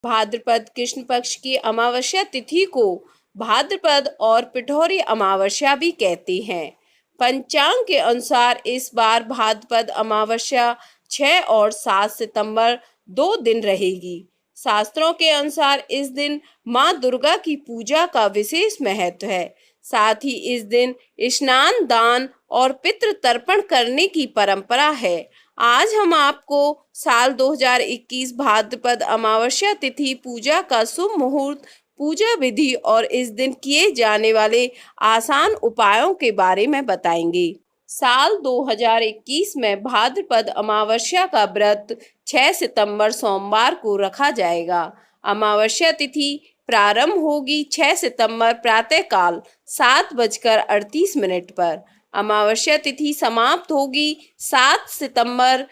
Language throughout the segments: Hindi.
भाद्रपद कृष्ण पक्ष की अमावस्या तिथि को भाद्रपद और पिठौरी अमावस्या भी कहते हैं। पंचांग के अनुसार इस बार भाद्रपद अमावस्या 6 और 7 सितंबर 2 दिन रहेगी। शास्त्रों के अनुसार इस दिन माँ दुर्गा की पूजा का विशेष महत्व है। साथ ही इस दिन स्नान, दान और पितृ तर्पण करने की परंपरा है। आज हम आपको साल 2021 भाद्रपद अमावस्या तिथि पूजा का शुभ मुहूर्त, पूजा विधि और इस दिन किए जाने वाले आसान उपायों के बारे में बताएंगे। साल 2021 में भाद्रपद अमावस्या का व्रत 6 सितंबर सोमवार को रखा जाएगा। अमावस्या तिथि प्रारंभ होगी 6 सितंबर प्रातःकाल 7:38 पर। अमावस्या तिथि समाप्त होगी 7 सितंबर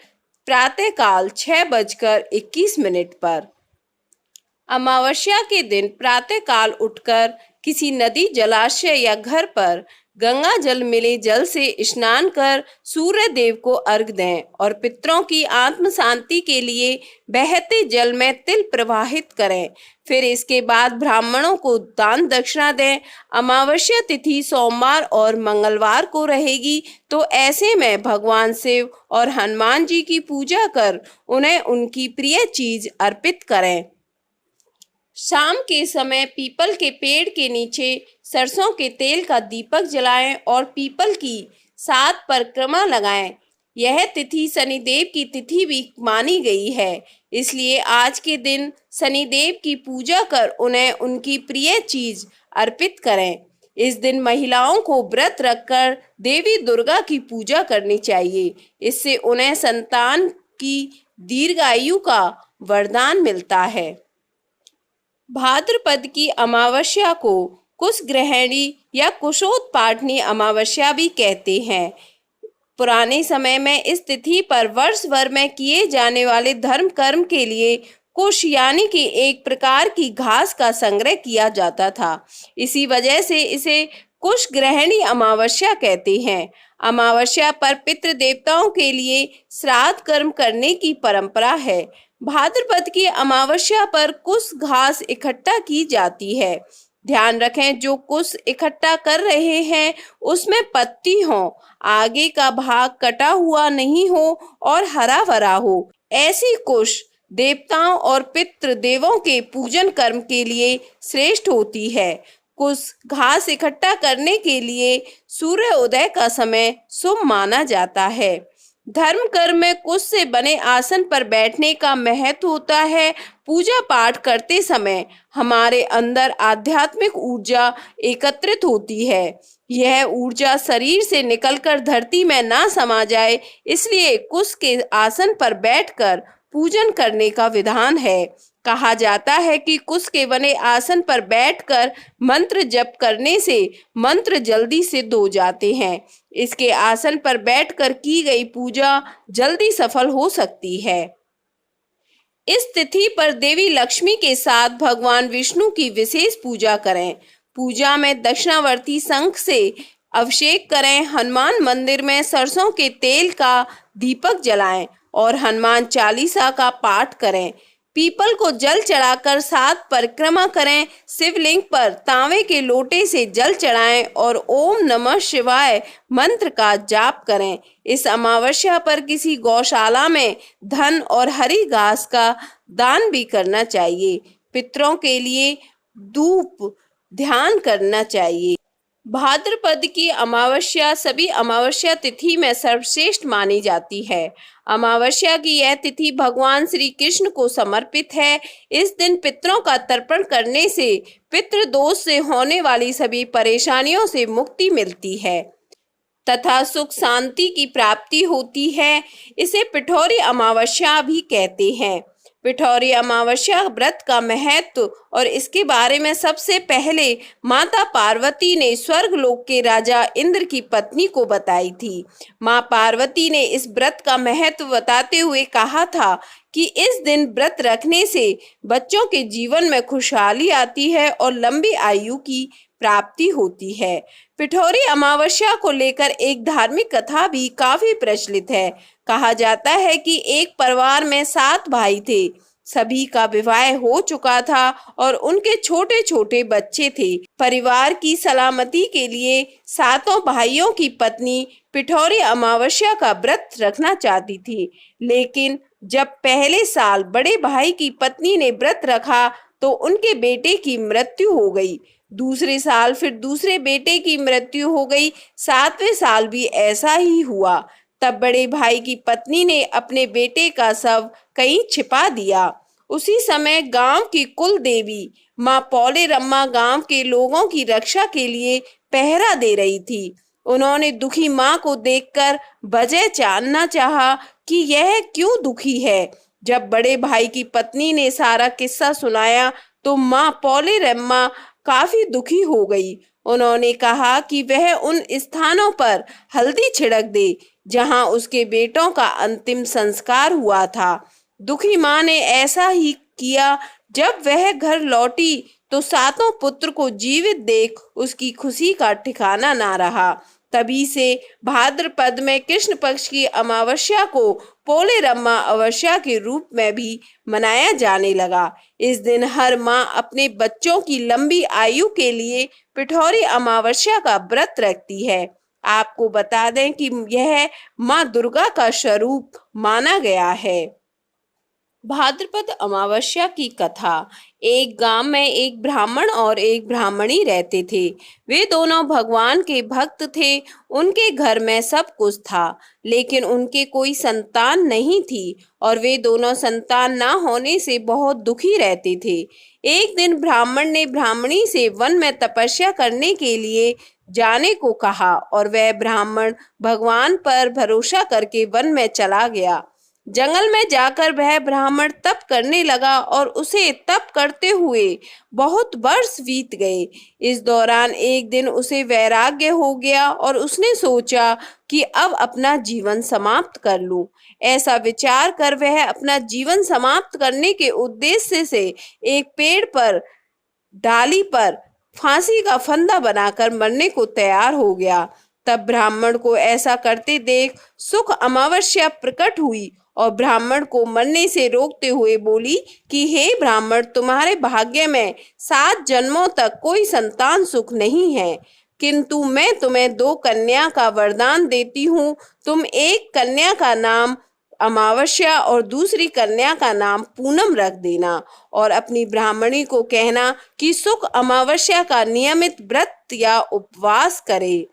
प्रातःकाल 6:21 पर। अमावस्या के दिन प्रातःकाल उठकर किसी नदी, जलाशय या घर पर गंगा जल मिले जल से स्नान कर सूर्य देव को अर्घ दें और पितरों की आत्म शांति के लिए बहते जल में तिल प्रवाहित करें। फिर इसके बाद ब्राह्मणों को दान दक्षिणा दें। अमावस्या तिथि सोमवार और मंगलवार को रहेगी, तो ऐसे में भगवान शिव और हनुमान जी की पूजा कर उन्हें उनकी प्रिय चीज अर्पित करें। शाम के समय पीपल के पेड़ के नीचे सरसों के तेल का दीपक जलाएं और पीपल की 7 परिक्रमा लगाएं। यह तिथि शनिदेव की तिथि भी मानी गई है, इसलिए आज के दिन शनिदेव की पूजा कर उन्हें उनकी प्रिय चीज अर्पित करें। इस दिन महिलाओं को व्रत रखकर देवी दुर्गा की पूजा करनी चाहिए। इससे उन्हें संतान की दीर्घायु का वरदान मिलता है। भाद्रपद की अमावस्या को कुशग्रहणी या कुशोत्पाटनी अमावस्या भी कहते हैं। पुराने समय में इस तिथि पर वर्ष भर में किए जाने वाले धर्म कर्म के लिए कुश यानी कि एक प्रकार की घास का संग्रह किया जाता था। इसी वजह से इसे कुशग्रहणी अमावस्या कहते हैं। अमावस्या पर पितृ देवताओं के लिए श्राद्ध कर्म करने की परंपरा है। भाद्रपद की अमावस्या पर कुश घास इकट्ठा की जाती है। ध्यान रखें, जो कुश इकट्ठा कर रहे हैं उसमें पत्ती हो, आगे का भाग कटा हुआ नहीं हो और हरा भरा हो। ऐसी कुश देवताओं और पितृ देवों के पूजन कर्म के लिए श्रेष्ठ होती है। कुश घास इकट्ठा करने के लिए सूर्य उदय का समय शुभ माना जाता है। धर्म कर्म में कुश से बने आसन पर बैठने का महत्व होता है। पूजा पाठ करते समय हमारे अंदर आध्यात्मिक ऊर्जा एकत्रित होती है। यह ऊर्जा शरीर से निकलकर धरती में ना समा जाए, इसलिए कुश के आसन पर बैठकर पूजन करने का विधान है। कहा जाता है कि कुश के बने आसन पर बैठकर मंत्र जप करने से मंत्र जल्दी सिद्ध हो जाते हैं। इसके आसन पर बैठकर की गई पूजा जल्दी सफल हो सकती है। इस तिथि पर देवी लक्ष्मी के साथ भगवान विष्णु की विशेष पूजा करें। पूजा में दक्षिणावर्ती शंख से अभिषेक करें। हनुमान मंदिर में सरसों के तेल का दीपक जलाएं और हनुमान चालीसा का पाठ करें। पीपल को जल चढ़ाकर 7 परिक्रमा करें। शिवलिंग पर तांबे के लोटे से जल चढ़ाएं और ओम नमः शिवाय मंत्र का जाप करें। इस अमावस्या पर किसी गौशाला में धन और हरी घास का दान भी करना चाहिए। पितरों के लिए धूप ध्यान करना चाहिए। भाद्रपद की अमावस्या सभी अमावस्या तिथि में सर्वश्रेष्ठ मानी जाती है। अमावस्या की यह तिथि भगवान श्री कृष्ण को समर्पित है। इस दिन पितरों का तर्पण करने से पितृदोष से होने वाली सभी परेशानियों से मुक्ति मिलती है तथा सुख शांति की प्राप्ति होती है। इसे पिठौरी अमावस्या भी कहते हैं। पिठौरी अमावस्या व्रत का महत्व और इसके बारे में सबसे पहले माता पार्वती ने स्वर्गलोक के राजा इंद्र की पत्नी को बताई थी। माँ पार्वती ने इस व्रत का महत्व बताते हुए कहा था कि इस दिन व्रत रखने से बच्चों के जीवन में खुशहाली आती है और लंबी आयु की प्राप्ति होती है। पिठौरी अमावस्या को लेकर एक धार्मिक कथा भी काफी प्रचलित है। कहा जाता है कि एक परिवार में 7 भाई थे। सभी का विवाह हो चुका था और उनके छोटे छोटे बच्चे थे। परिवार की सलामती के लिए सातों भाइयों की पत्नी पिठौरी अमावस्या का व्रत रखना चाहती थी, लेकिन जब पहले साल बड़े भाई की पत्नी ने व्रत रखा तो उनके बेटे की मृत्यु हो गई। दूसरे साल फिर दूसरे बेटे की मृत्यु हो गई। सातवें साल भी ऐसा ही हुआ। तब बड़े भाई की पत्नी ने अपने बेटे का शव कहीं छिपा दिया। उसी समय गांव की कुल देवी माँ पौलेरम्मा गांव के लोगों की रक्षा के लिए पहरा दे रही थी। उन्होंने दुखी माँ को देखकर वजह जानना चाहा कि यह क्यों दुखी है। जब बड़े भाई की पत्नी ने सारा किस्सा सुनाया तो माँ पौलेरम्मा काफी दुखी हो गई। उन्होंने कहा कि वह उन स्थानों पर हल्दी छिड़क दे जहां उसके बेटों का अंतिम संस्कार हुआ था। दुखी माँ ने ऐसा ही किया। जब वह घर लौटी तो सातों पुत्र को जीवित देख उसकी खुशी का ठिकाना ना रहा। तभी से भाद्रपद में कृष्ण पक्ष की अमावस्या को पोलेरम्मा अमावस्या के रूप में भी मनाया जाने लगा। इस दिन हर माँ अपने बच्चों की लंबी आयु के लिए पिठौरी अमावस्या का व्रत रखती है। आपको बता दें कि यह माँ दुर्गा का स्वरूप माना गया है। भाद्रपद अमावस्या की कथा। एक गांव में एक ब्राह्मण और एक ब्राह्मणी रहते थे। वे दोनों भगवान के भक्त थे। उनके घर में सब कुछ था, लेकिन उनके कोई संतान नहीं थी और वे दोनों संतान ना होने से बहुत दुखी रहते थे। एक दिन ब्राह्मण ने ब्राह्मणी से वन में तपस्या करने के लिए जाने को कहा और वह ब्राह्मण भगवान पर भरोसा करके वन में चला गया। जंगल में जाकर वह ब्राह्मण तप करने लगा और उसे तप करते हुए बहुत वर्ष बीत गए। इस दौरान एक दिन उसे वैराग्य हो गया और उसने सोचा कि अब अपना जीवन समाप्त कर लूं। ऐसा विचार कर वह अपना जीवन समाप्त करने के उद्देश्य से एक पेड़ पर डाली पर फांसी का फंदा बनाकर मरने को तैयार हो गया। तब ब्राह्मण को ऐसा करते देख सुख अमावस्या प्रकट हुई और ब्राह्मण को मरने से रोकते हुए बोली कि हे ब्राह्मण, तुम्हारे भाग्य में 7 जन्मों तक कोई संतान सुख नहीं है, किंतु मैं तुम्हें 2 कन्या का वरदान देती हूँ। तुम एक कन्या का नाम अमावस्या और दूसरी कन्या का नाम पूनम रख देना और अपनी ब्राह्मणी को कहना कि सुख अमावस्या का नियमित व्रत या उपवास करे।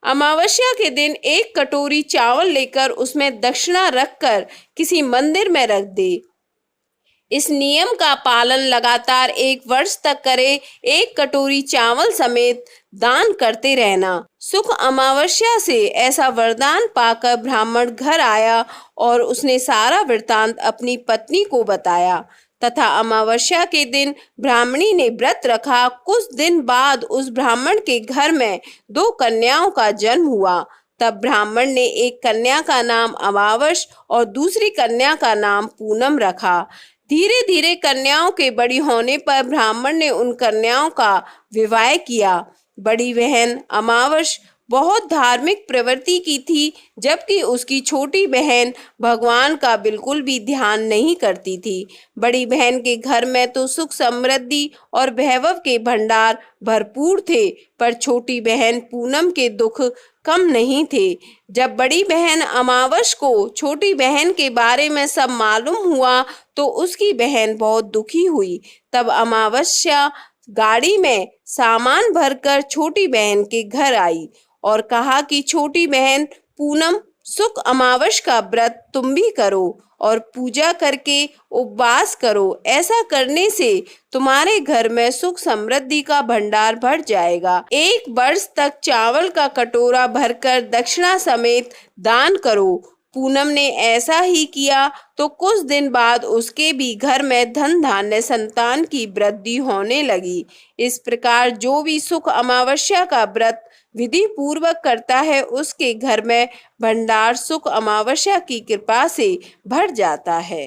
अमावस्या के दिन एक कटोरी चावल लेकर उसमें दक्षिणा रखकर किसी मंदिर में रख दे। इस नियम का पालन लगातार 1 वर्ष तक करे। एक कटोरी चावल समेत दान करते रहना। सुख अमावस्या से ऐसा वरदान पाकर ब्राह्मण घर आया और उसने सारा वृतांत अपनी पत्नी को बताया तथा अमावस्या के दिन ब्राह्मणी ने व्रत रखा। कुछ दिन बाद उस ब्राह्मण के घर में 2 कन्याओं का जन्म हुआ। तब ब्राह्मण ने एक कन्या का नाम अमावस और दूसरी कन्या का नाम पूनम रखा। धीरे धीरे कन्याओं के बड़ी होने पर ब्राह्मण ने उन कन्याओं का विवाह किया। बड़ी बहन अमावस बहुत धार्मिक प्रवृत्ति की थी, जबकि उसकी छोटी बहन भगवान का बिल्कुल भी ध्यान नहीं करती थी। बड़ी बहन के घर में तो सुख समृद्धि और वैभव के भंडार भरपूर थे, पर छोटी बहन पूनम के दुख कम नहीं थे। जब बड़ी बहन अमावस को छोटी बहन के बारे में सब मालूम हुआ तो उसकी बहन बहुत दुखी हुई। तब अमावस्या गाड़ी में सामान भरकर छोटी बहन के घर आई और कहा कि छोटी बहन पूनम, सुख अमावस का व्रत तुम भी करो और पूजा करके उपवास करो। ऐसा करने से तुम्हारे घर में सुख समृद्धि का भंडार भर जाएगा। 1 वर्ष तक चावल का कटोरा भरकर दक्षिणा समेत दान करो। पूनम ने ऐसा ही किया तो कुछ दिन बाद उसके भी घर में धन धान्य संतान की वृद्धि होने लगी। इस प्रकार जो भी सुख अमावस्या का व्रत विधि पूर्वक करता है उसके घर में भंडार सुख अमावस्या की कृपा से भर जाता है।